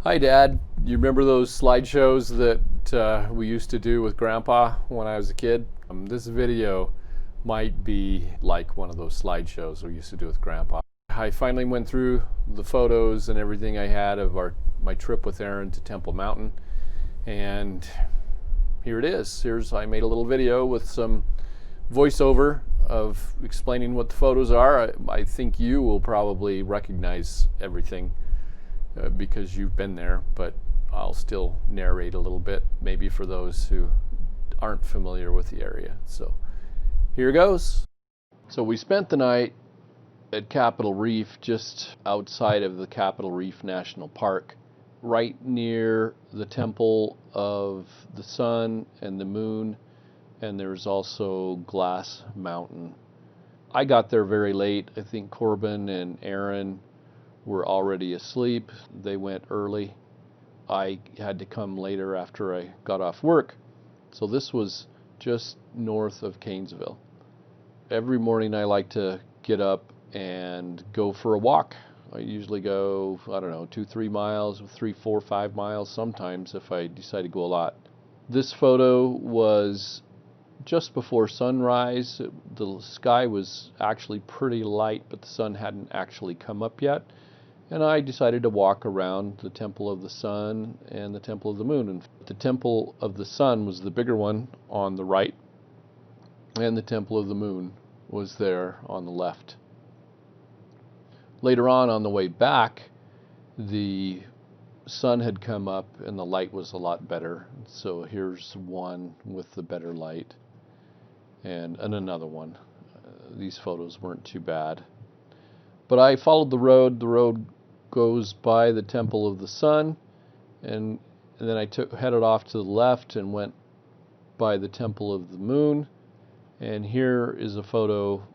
Hi, Dad. You remember those slideshows that we used to do with Grandpa when I was a kid? This video might be like one of those slideshows we used to do with Grandpa. I finally went through the photos and everything I had of my trip with Aaron to Temple Mountain, and here it is. I made a little video with some voiceover of explaining what the photos are. I think you will probably recognize everything because you've been there, but I'll still narrate a little bit, maybe for those who aren't familiar with the area. So here goes. So we spent the night at Capitol Reef, just outside of the Capitol Reef National Park, right near the Temple of the Sun and the Moon, and there's also Glass Mountain. I got there very late. I think Korban and Aaron were already asleep. They went early. I had to come later after I got off work. So this was just north of Canesville. Every morning I like to get up and go for a walk. I usually go, 2-3 miles, 3, 4, 5 miles sometimes if I decide to go a lot. This photo was just before sunrise. The sky was actually pretty light, but the sun hadn't actually come up yet. And I decided to walk around the Temple of the Sun and the Temple of the Moon. And the Temple of the Sun was the bigger one on the right, and the Temple of the Moon was there on the left. Later on the way back, the sun had come up and the light was a lot better. So here's one with the better light, and another one. These photos weren't too bad. But I followed the road. The road goes by the Temple of the Sun, and then I headed off to the left and went by the Temple of the Moon. And here is a photo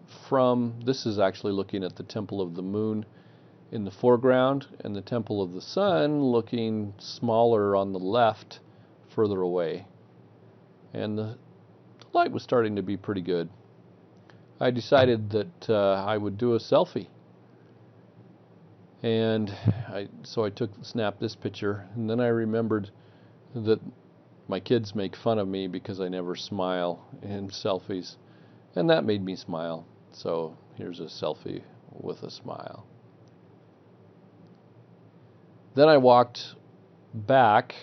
this is actually looking at the Temple of the Moon in the foreground, and the Temple of the Sun looking smaller on the left, further away. And the light was starting to be pretty good. I decided that I would do a selfie. And so I snapped this picture, and then I remembered that my kids make fun of me because I never smile in selfies, and that made me smile. So here's a selfie with a smile. Then I walked back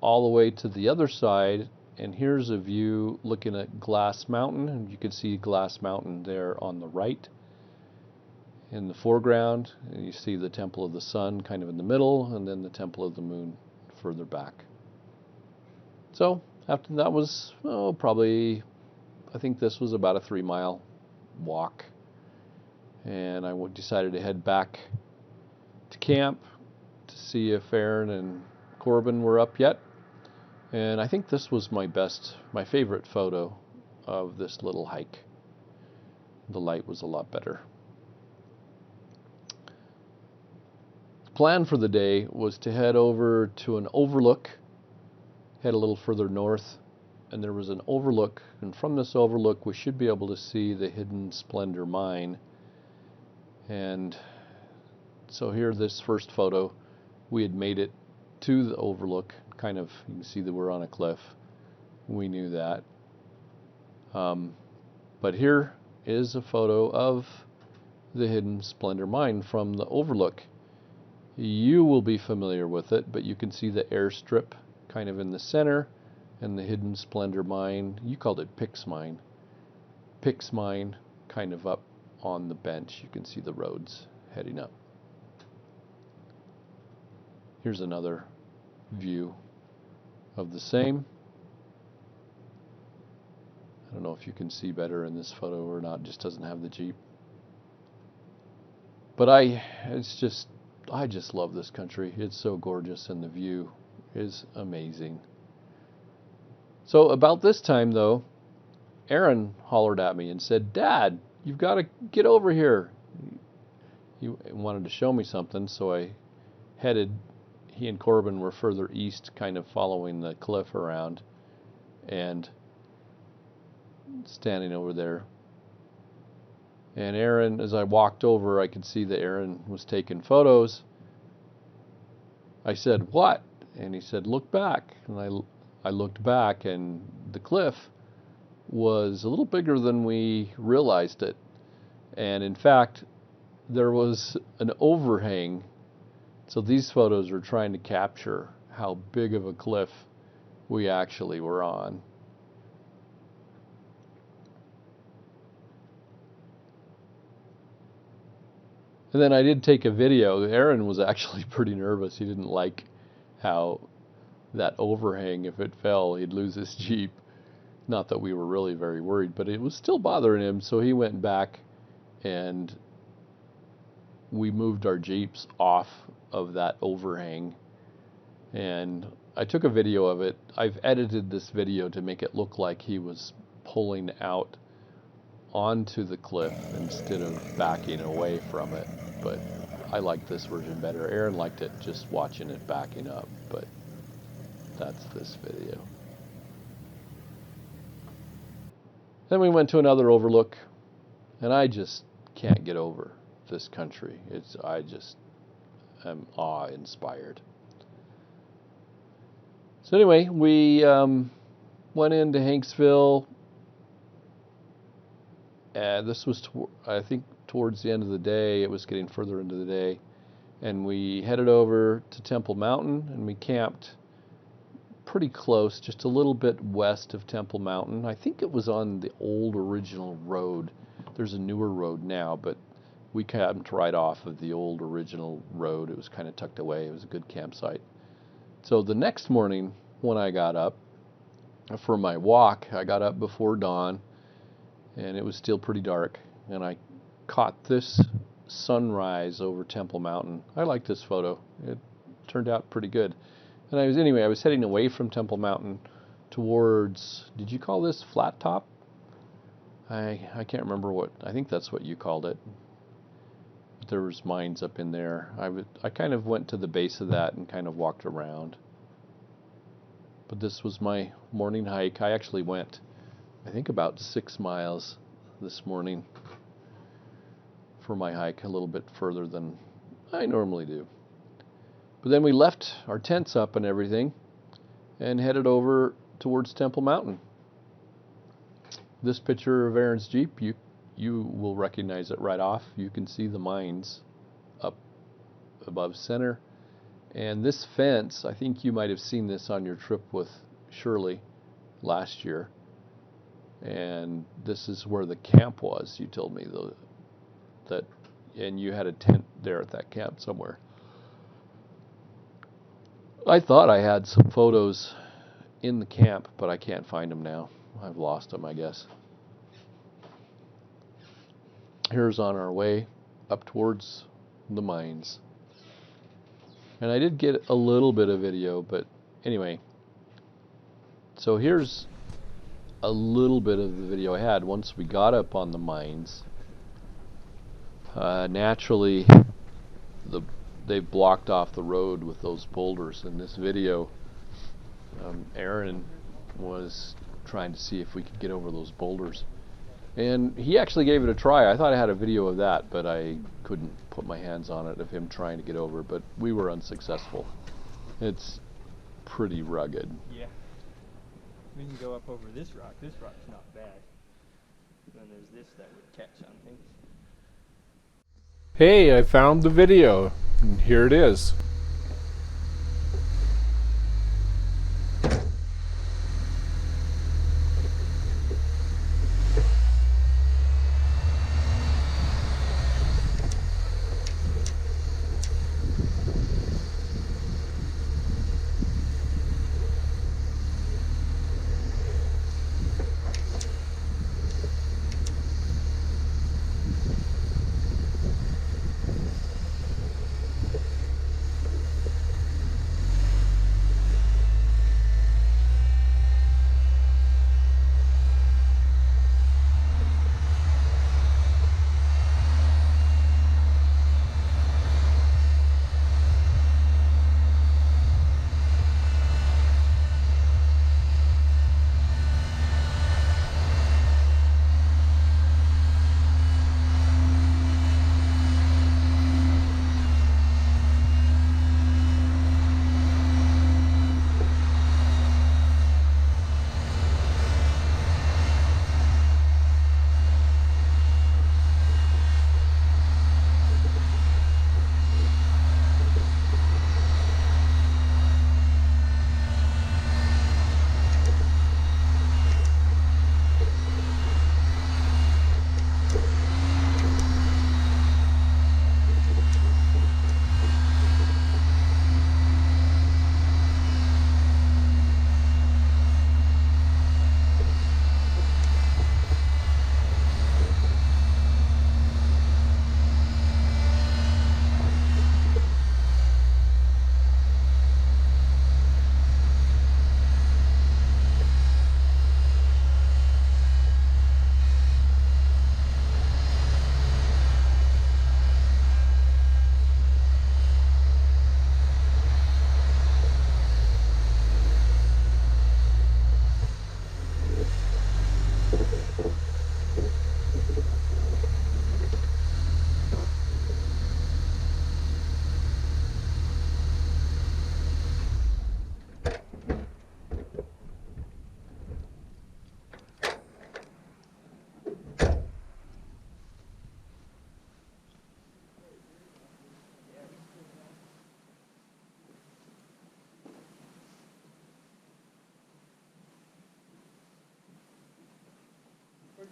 all the way to the other side, and here's a view looking at Glass Mountain, and you can see Glass Mountain there on the right in the foreground, and you see the Temple of the Sun kind of in the middle, and then the Temple of the Moon further back. So after that was probably, I think this was about a 3-mile walk, and I decided to head back to camp to see if Aaron and Corbin were up yet. And I think this was my favorite photo of this little hike. The light was a lot better. Plan for the day was to head over to an overlook, head a little further north, and there was an overlook, and from this overlook we should be able to see the Hidden Splendor Mine. And so here, this first photo, we had made it to the overlook, kind of, you can see that we're on a cliff. We knew that. But here is a photo of the Hidden Splendor Mine from the overlook. You will be familiar with it, but you can see the airstrip kind of in the center, and the Hidden Splendor Mine, you called it Pix Mine. Pix Mine kind of up on the bench. You can see the roads heading up. Here's another view of the same. I don't know if you can see better in this photo or not, it just doesn't have the Jeep. But I just love this country. It's so gorgeous, and the view is amazing. So about this time, though, Aaron hollered at me and said, "Dad, you've got to get over here." He wanted to show me something, so I headed. He and Corbin were further east, kind of following the cliff around, and standing over there. And Aaron, as I walked over, I could see that Aaron was taking photos. I said, "What?" And he said, "Look back." And I looked back, and the cliff was a little bigger than we realized it. And in fact, there was an overhang. So these photos are trying to capture how big of a cliff we actually were on. And then I did take a video. Aaron was actually pretty nervous. He didn't like how that overhang, if it fell, he'd lose his Jeep. Not that we were really very worried, but it was still bothering him. So he went back and we moved our Jeeps off of that overhang. And I took a video of it. I've edited this video to make it look like he was pulling out onto the cliff instead of backing away from it, but I like this version better. Aaron liked it just watching it backing up, but that's this video. Then we went to another overlook, and I just can't get over this country. I just am awe-inspired. So anyway, we went into Hanksville. This was, I think, towards the end of the day. It was getting further into the day. And we headed over to Temple Mountain, and we camped pretty close, just a little bit west of Temple Mountain. I think it was on the old original road. There's a newer road now, but we camped right off of the old original road. It was kind of tucked away. It was a good campsite. So the next morning, when I got up for my walk, I got up before dawn, and it was still pretty dark, and I caught this sunrise over Temple Mountain. I like this photo. It turned out pretty good. And I was heading away from Temple Mountain towards, did you call this Flat Top? I can't remember I think that's what you called it. But there was mines up in there. I kind of went to the base of that and kind of walked around. But this was my morning hike. I actually went, I think, about 6 miles this morning for my hike, a little bit further than I normally do. But then we left our tents up and everything and headed over towards Temple Mountain. This picture of Aaron's Jeep, you will recognize it right off. You can see the mines up above center. And this fence, I think you might have seen this on your trip with Shirley last year. And this is where the camp was. You told me and you had a tent there at that camp somewhere. I thought I had some photos in the camp, but I can't find them now. I've lost them, I guess. Here's on our way up towards the mines. And I did get a little bit of video, but anyway. So here's a little bit of the video I had once we got up on the mines. Naturally, they blocked off the road with those boulders. In this video, Aaron was trying to see if we could get over those boulders. And he actually gave it a try. I thought I had a video of that, but I couldn't put my hands on it of him trying to get over. But we were unsuccessful. It's pretty rugged. Yeah. We can go up over this rock. This rock's not bad. Then there's this that would catch on things. Hey, I found the video, and here it is.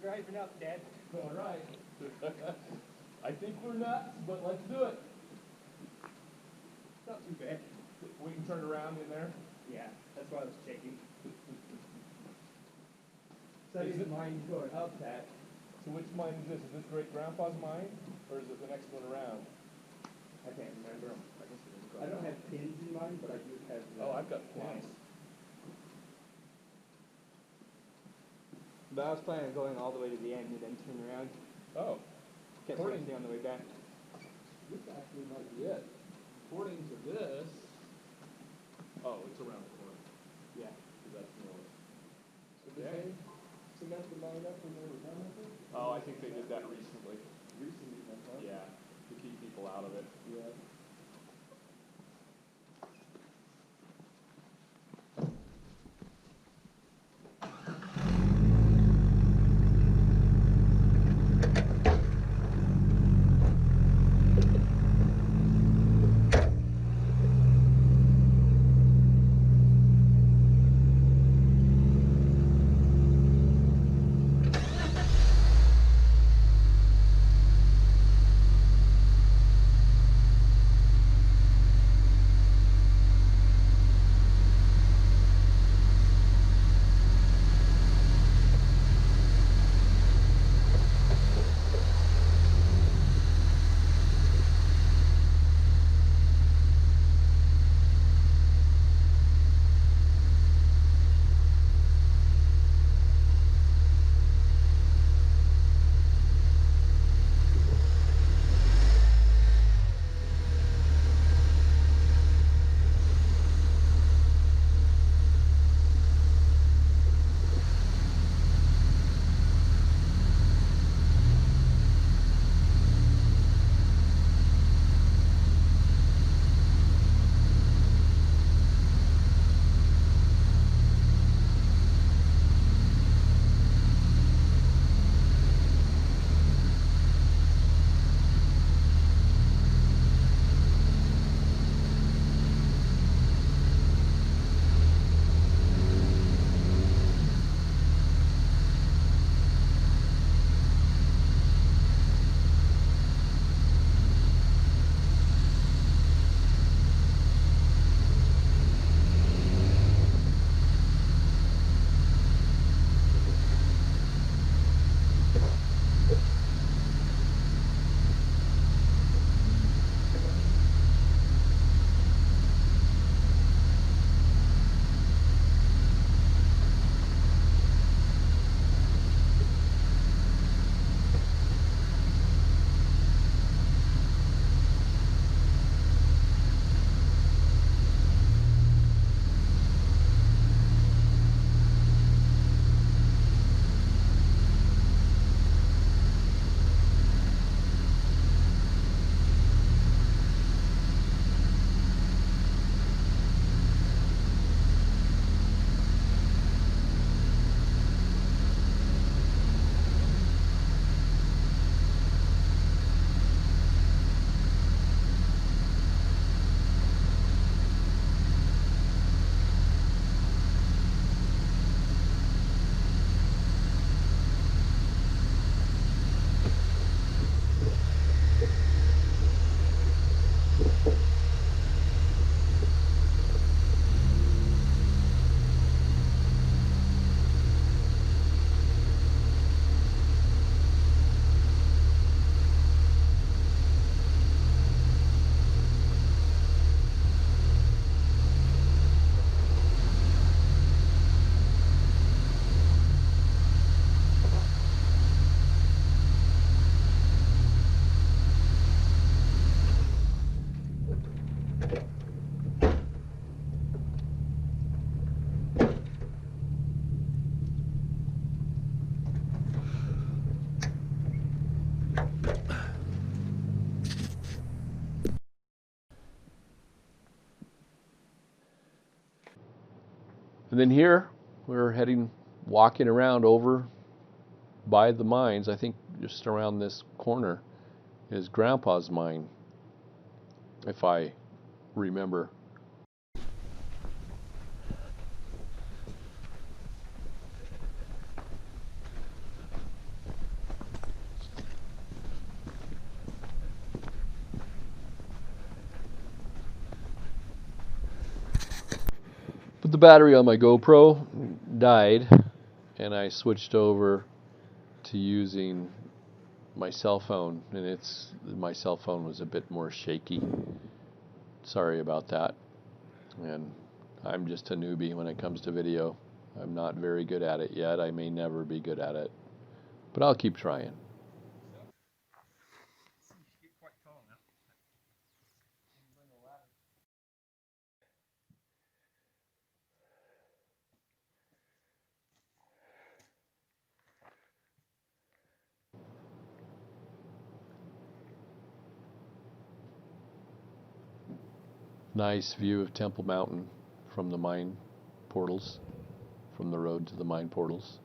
driving up, Dad. All right. I think we're nuts, but let's do it. Not too bad. We can turn around in there. Yeah, that's why I was checking. So Is it- mine's going up that. So which mine is this? Is this great grandpa's mine, or is it the next one around? I can't remember. I don't have pins in mine, but I do have. Oh, I've got pins. But I was planning on going all the way to the end and then turn around. Oh, Catch According- something on the way back. this actually might be it. According to this. Oh, it's around the corner. Yeah. So that's north. So did they cement the line up when they were done with it? Oh, I think they did that recently. Recently, huh? Yeah, to keep people out of it. Yeah. And then here, we're walking around over by the mines. I think just around this corner is Grandpa's mine, if I remember. But the battery on my GoPro died, and I switched over to using my cell phone, and my cell phone was a bit more shaky. Sorry about that. And I'm just a newbie when it comes to video. I'm not very good at it yet. I may never be good at it, but I'll keep trying. Nice view of Temple Mountain from the mine portals, from the road to the mine portals.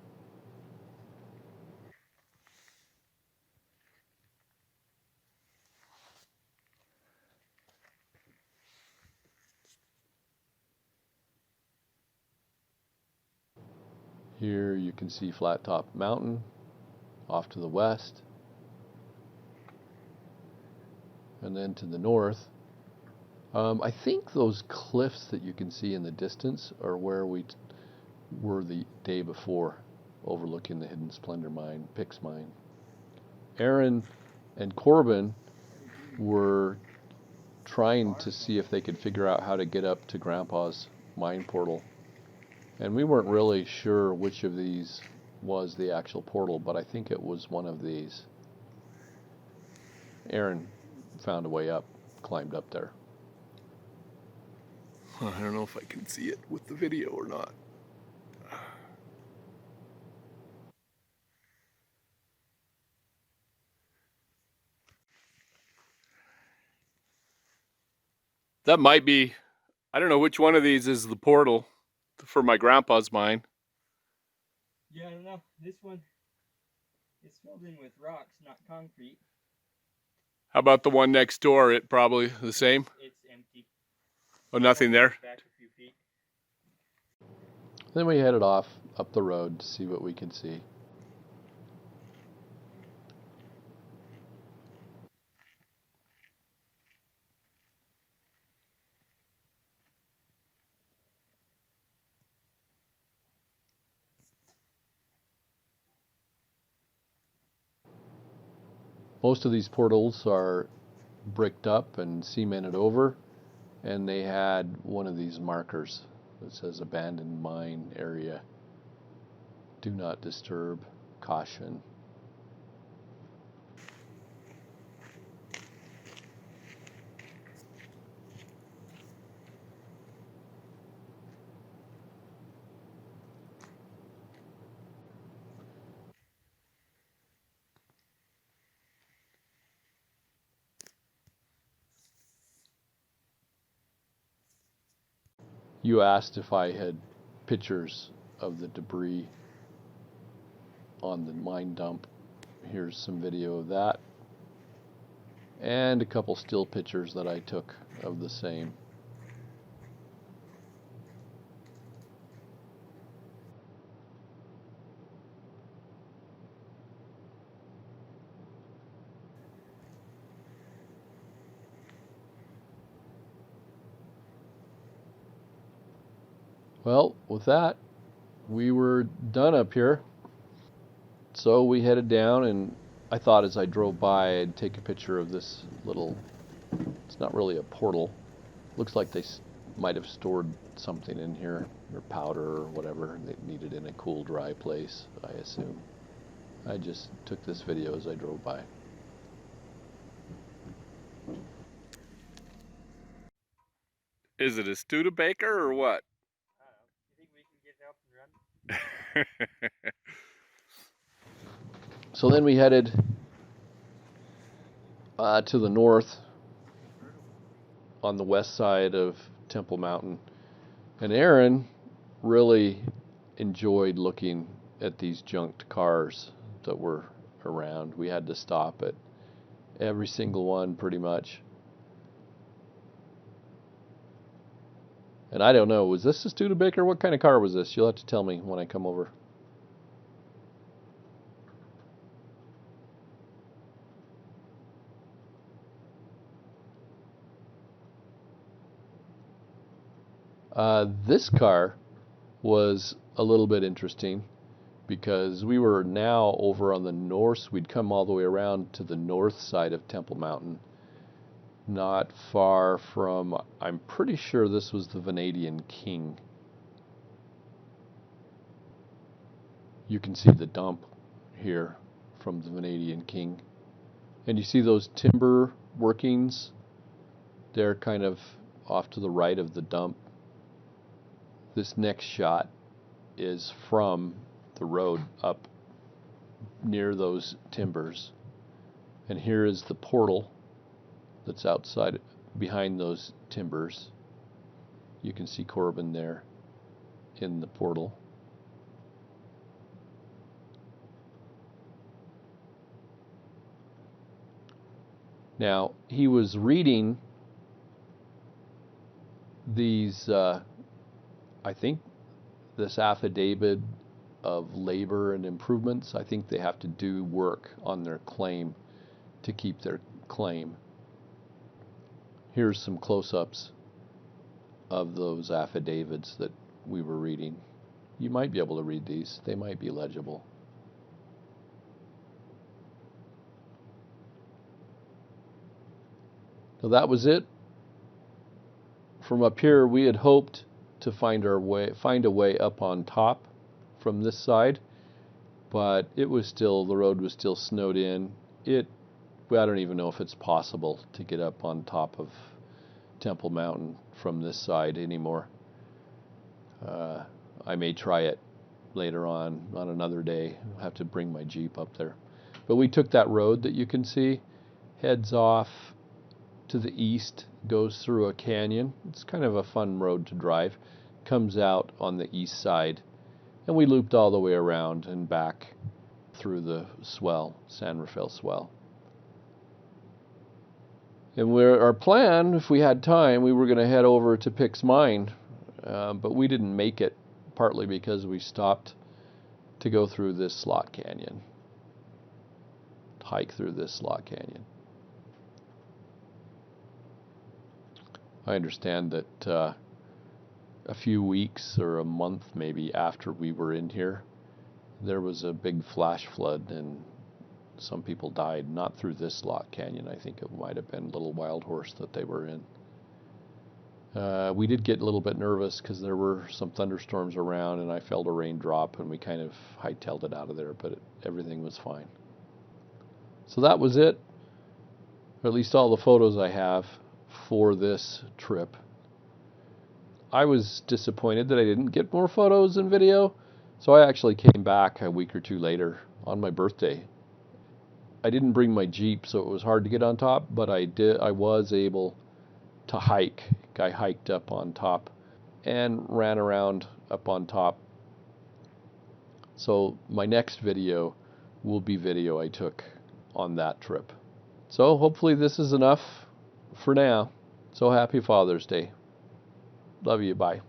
Here you can see Flat Top Mountain off to the west. And then to the north, I think those cliffs that you can see in the distance are where we were the day before, overlooking the Hidden Splendor mine, Pix mine. Aaron and Korban were trying to see if they could figure out how to get up to Grandpa's mine portal. And we weren't really sure which of these was the actual portal, but I think it was one of these. Aaron found a way up, climbed up there. I don't know if I can see it with the video or not. That might be, I don't know which one of these is the portal for my grandpa's mine. Yeah, I don't know. This one is filled in with rocks, not concrete. How about the one next door? It probably the same? It's empty. Oh, nothing there? Back a few feet. Then we headed off up the road to see what we could see. Most of these portals are bricked up and cemented over, and they had one of these markers that says abandoned mine area. Do not disturb, caution. You asked if I had pictures of the debris on the mine dump. Here's some video of that, and a couple still pictures that I took of the same. Well, with that, we were done up here. So we headed down, and I thought as I drove by I'd take a picture of this little, it's not really a portal. Looks like they might have stored something in here, or powder or whatever. They needed in a cool, dry place, I assume. I just took this video as I drove by. Is it a Studebaker or what? I don't know. You think we can get up and run? So then we headed to the north on the west side of Temple Mountain. And Aaron really enjoyed looking at these junked cars that were around. We had to stop at every single one pretty much. And I don't know, was this a Studebaker? What kind of car was this? You'll have to tell me when I come over. This car was a little bit interesting because we were now over on the north. We'd come all the way around to the north side of Temple Mountain, not far from, I'm pretty sure this was the Vanadian King. You can see the dump here from the Vanadian King. And you see those timber workings? They're kind of off to the right of the dump. This next shot is from the road up near those timbers. And here is the portal that's outside behind those timbers. You can see Korban there in the portal. Now, he was reading these, I think, this affidavit of labor and improvements. I think they have to do work on their claim to keep their claim. Here's some close-ups of those affidavits that we were reading. You might be able to read these. They might be legible. So that was it. From up here, we had hoped to find a way up on top from this side, but it was still, the road was still snowed in. I don't even know if it's possible to get up on top of Temple Mountain from this side anymore. I may try it later on another day. I'll have to bring my Jeep up there. But we took that road that you can see, heads off to the east, goes through a canyon. It's kind of a fun road to drive. Comes out on the east side, and we looped all the way around and back through the Swell, San Rafael Swell. And our plan, if we had time, we were going to head over to Pick's Mine, but we didn't make it, partly because we stopped to go through this slot canyon, hike through this slot canyon. I understand that a few weeks or a month maybe after we were in here, there was a big flash flood and some people died, not through this slot canyon. I think it might have been Little Wild Horse that they were in. We did get a little bit nervous because there were some thunderstorms around and I felt a raindrop and we kind of hightailed it out of there, but everything was fine. So that was it, or at least all the photos I have for this trip. I was disappointed that I didn't get more photos and video, so I actually came back a week or two later on my birthday. I didn't bring my Jeep, so it was hard to get on top, but I was able to hike. I hiked up on top and ran around up on top. So my next video will be video I took on that trip. So hopefully this is enough for now. So happy Father's Day. Love you. Bye.